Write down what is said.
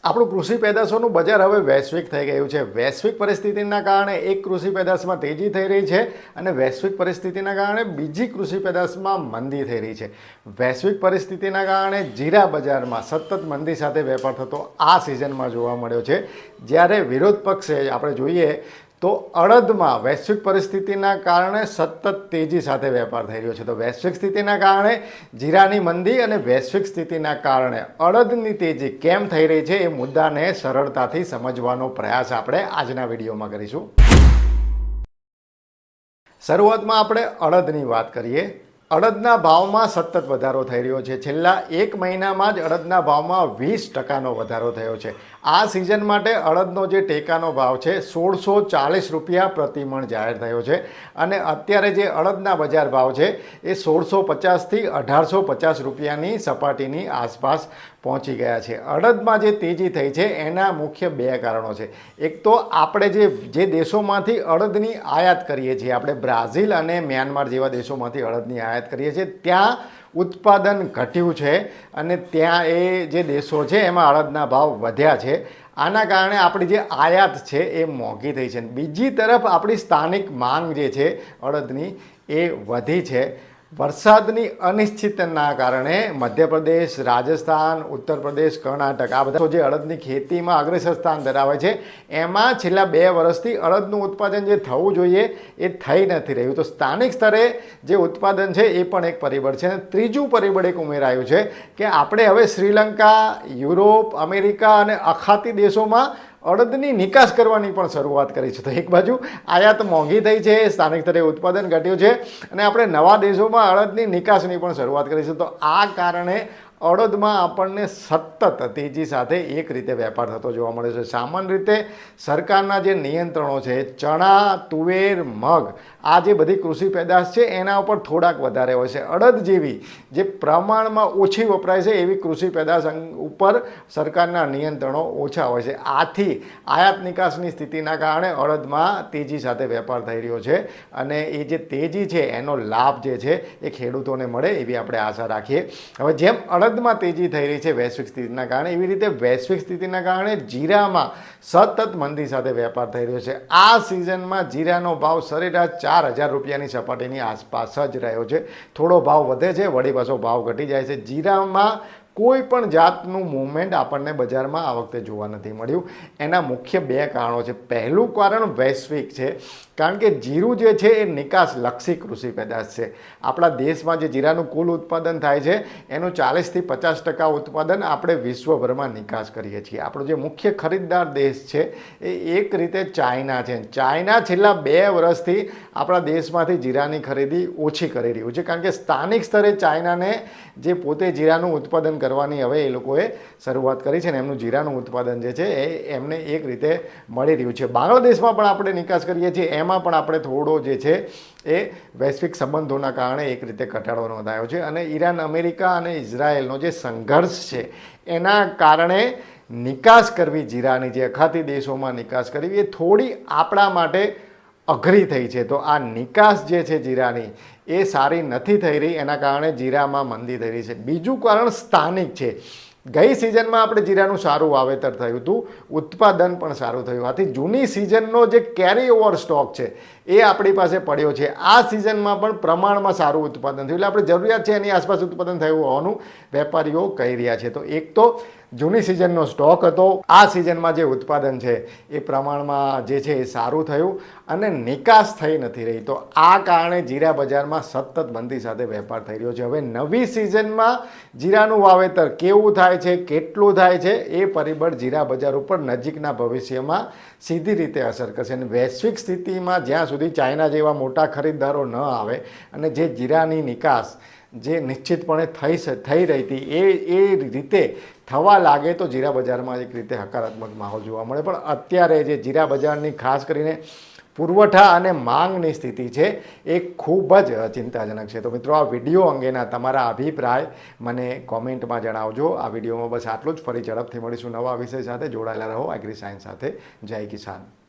આપણું કૃષિ પેદાશોનું બજાર હવે વૈશ્વિક થઈ ગયું છે। વૈશ્વિક પરિસ્થિતિના કારણે એક કૃષિ પેદાશમાં તેજી થઈ રહી છે અને વૈશ્વિક પરિસ્થિતિના કારણે બીજી કૃષિ પેદાશમાં મંદી થઈ રહી છે। વૈશ્વિક પરિસ્થિતિના કારણે જીરા બજારમાં સતત મંદી સાથે વેપાર થતો આ સિઝનમાં જોવા મળ્યો છે। જ્યારે વિરોધ પક્ષે આપણે જોઈએ તો અડદમાં વૈશ્વિક પરિસ્થિતિના કારણે સતત તેજી સાથે વેપાર થઈ રહ્યો છે। તો વૈશ્વિક સ્થિતિના કારણે જીરાની મંદી અને વૈશ્વિક સ્થિતિના કારણે અડદની તેજી કેમ થઈ રહી છે એ મુદ્દાને સરળતાથી સમજવાનો પ્રયાસ આપણે આજના વિડીયોમાં કરીશું। શરૂઆતમાં આપણે અડદની વાત કરીએ। અડદના ભાવમાં સતત વધારો થઈ રહ્યો છે। છેલ્લા એક મહિનામાં જ અડદના ભાવમાં 20% વધારો થયો છે। આ સિઝન માટે અડદનો જે ટેકાનો ભાવ છે 1640 રૂપિયા પ્રતિ મણ જાહેર થયો છે અને અત્યારે જે અડદના બજાર ભાવ છે એ 1650થી 1850 રૂપિયાની સપાટીની આસપાસ પહોંચી ગયા છે। અડદમાં જે તેજી થઈ છે એના મુખ્ય બે કારણો છે। એક તો આપણે જે દેશોમાંથી અડદની આયાત કરીએ છીએ, આપણે બ્રાઝિલ અને મ્યાનમાર જેવા દેશોમાંથી અડદની આયાત કરીએ છીએ, ત્યાં ઉત્પાદન ઘટ્યું છે અને ત્યાં એ જે દેશો છે એમાં અડદના ભાવ વધ્યા છે। આના કારણે આપણી જે આયાત છે એ મોંઘી થઈ છે। બીજી તરફ આપણી સ્થાનિક માંગ જે છે અડદની એ વધી છે। વરસાદની અનિશ્ચિતતાના કારણે મધ્યપ્રદેશ, રાજસ્થાન, ઉત્તર પ્રદેશ, કર્ણાટક આ બધા જે અડદની ખેતીમાં અગ્રેસર સ્થાન ધરાવે છે એમાં છેલ્લા 2 વર્ષથી અડદનું ઉત્પાદન જે થવું જોઈએ એ થઈ નથી રહ્યું। તો સ્થાનિક સ્તરે જે ઉત્પાદન છે એ પણ એક પરિબળ છે। ત્રીજું પરિબળ એક ઉમેરાયું છે કે આપણે હવે શ્રીલંકા, યુરોપ, અમેરિકા અને અખાતી દેશોમાં અડદની નિકાસ કરવાની પણ શરૂઆત કરી છે। તો એક બાજુ આયાત મોંઘી થઈ છે, સ્થાનિક સ્તરે ઉત્પાદન ઘટ્યું છે અને આપણે નવા દેશોમાં અડદની નિકાસની પણ શરૂઆત કરી છે। તો આ કારણે અડદમાં આપણને સતત તેજી સાથે એક રીતે વેપાર થતો જોવા મળે છે। સામાન્ય રીતે સરકારના જે નિયંત્રણો છે, ચણા, તુવેર, મગ આ જે બધી કૃષિ પેદાશ છે એના ઉપર થોડાક વધારે હોય છે। અડદ જેવી જે પ્રમાણમાં ઓછી વપરાય છે એવી કૃષિ પેદાશ ઉપર સરકારના નિયંત્રણો ઓછા હોય છે। આથી આયાત નિકાસની સ્થિતિના કારણે અડદમાં તેજી સાથે વેપાર થઈ રહ્યો છે અને એ જે તેજી છે એનો લાભ જે છે એ ખેડૂતોને મળે એવી આપણે આશા રાખીએ। હવે જેમ અડદમાં તેજી થઈ રહી છે વૈશ્વિક સ્થિતિના કારણે, એવી રીતે વૈશ્વિક સ્થિતિના કારણે જીરામાં સતત મંદી સાથે વેપાર થઈ રહ્યો છે। આ સિઝનમાં જીરાનો ભાવ સરેરાશ 4000 રૂપિયાની સપાટીની આસપાસ જ રહ્યો છે। થોડો ભાવ વધે છે, વળી પાછો ભાવ ઘટી જાય છે। જીરામાં કોઈ પણ જાતનું મૂવમેન્ટ આપણને બજારમાં આ વખતે જોવા નથી મળ્યું। એના મુખ્ય 2 કારણો છે। પહેલું કારણ વૈશ્વિક છે, કારણ કે જીરું જે છે એ નિકાસલક્ષી કૃષિ પેદાશ છે। આપણા દેશમાં જે જીરાનું કુલ ઉત્પાદન થાય છે એનું 40થી 50% ઉત્પાદન આપણે વિશ્વભરમાં નિકાસ કરીએ છીએ। આપણો જે મુખ્ય ખરીદદાર દેશ છે એ એક રીતે ચાઇના છે। ચાઇના છેલ્લા 2 વર્ષથી આપણા દેશમાંથી જીરાની ખરીદી ઓછી કરી રહ્યું છે, કારણ કે સ્થાનિક સ્તરે ચાઇનાને જે પોતે જીરાનું ઉત્પાદન કરવાની હવે એ લોકોએ શરૂઆત કરી છે ને એમનું જીરાનું ઉત્પાદન જે છે એ એમને એક રીતે મળી રહ્યું છે। બાંગ્લાદેશમાં પણ આપણે નિકાસ કરીએ છીએ, એમાં પણ આપણે થોડો જે છે એ વૈશ્વિક સંબંધોના કારણે એક રીતે ઘટાડો નોંધાયો છે અને ઈરાન, અમેરિકા અને ઇઝરાયેલનો જે સંઘર્ષ છે એના કારણે નિકાસ કરવી જીરાની, જે અખાતી દેશોમાં નિકાસ કરવી એ થોડી આપણા માટે અઘરી થઈ છે। તો આ નિકાસ જે છે જીરાની એ સારી નથી થઈ રહી, એના કારણે જીરામાં મંદી થઈ રહી છે। બીજું કારણ સ્થાનિક છે। ગઈ સિઝનમાં આપણે જીરાનું સારું વાવેતર થયું હતું, ઉત્પાદન પણ સારું થયું, આથી જૂની સિઝનનો જે કેરી ઓવર સ્ટોક છે એ આપણી પાસે પડ્યો છે। આ સિઝનમાં પણ પ્રમાણમાં સારું ઉત્પાદન થયું, એટલે આપણે જરૂરિયાત છે એની આસપાસ ઉત્પાદન થયું હોવાનું વેપારીઓ કહી રહ્યા છે। તો એક તો જૂની સિઝનનો સ્ટોક હતો, આ સિઝનમાં જે ઉત્પાદન છે એ પ્રમાણમાં જે છે એ સારું થયું અને નિકાસ થઈ નથી રહી। તો આ કારણે જીરા બજારમાં સતત મંદી સાથે વેપાર થઈ રહ્યો છે। હવે નવી સિઝનમાં જીરાનું વાવેતર કેવું થાય છે, કેટલું થાય છે એ પરિબળ જીરા બજાર ઉપર નજીકના ભવિષ્યમાં સીધી રીતે અસર કરશે અને વૈશ્વિક સ્થિતિમાં જ્યાં સુધી ચાઇના જેવા મોટા ખરીદદારો ન આવે અને જે જીરાની નિકાસ જે નિશ્ચિતપણે થઈ રહી હતી એ રીતે થવા લાગે તો જીરા બજારમાં એક રીતે હકારાત્મક માહોલ જોવા મળે। પણ અત્યારે જે જીરા બજારની ખાસ કરીને પુરવઠા અને માંગની સ્થિતિ છે એ ખૂબ જ ચિંતાજનક છે। તો મિત્રો, આ વિડીયો અંગેના તમારા અભિપ્રાય મને કોમેન્ટમાં જણાવજો। આ વિડીયોમાં બસ આટલું જ। ફરી ઝડપથી મળીશું નવા વિષય સાથે। જોડાયેલા રહો એગ્રી સાયન્સ સાથે। જય કિસાન।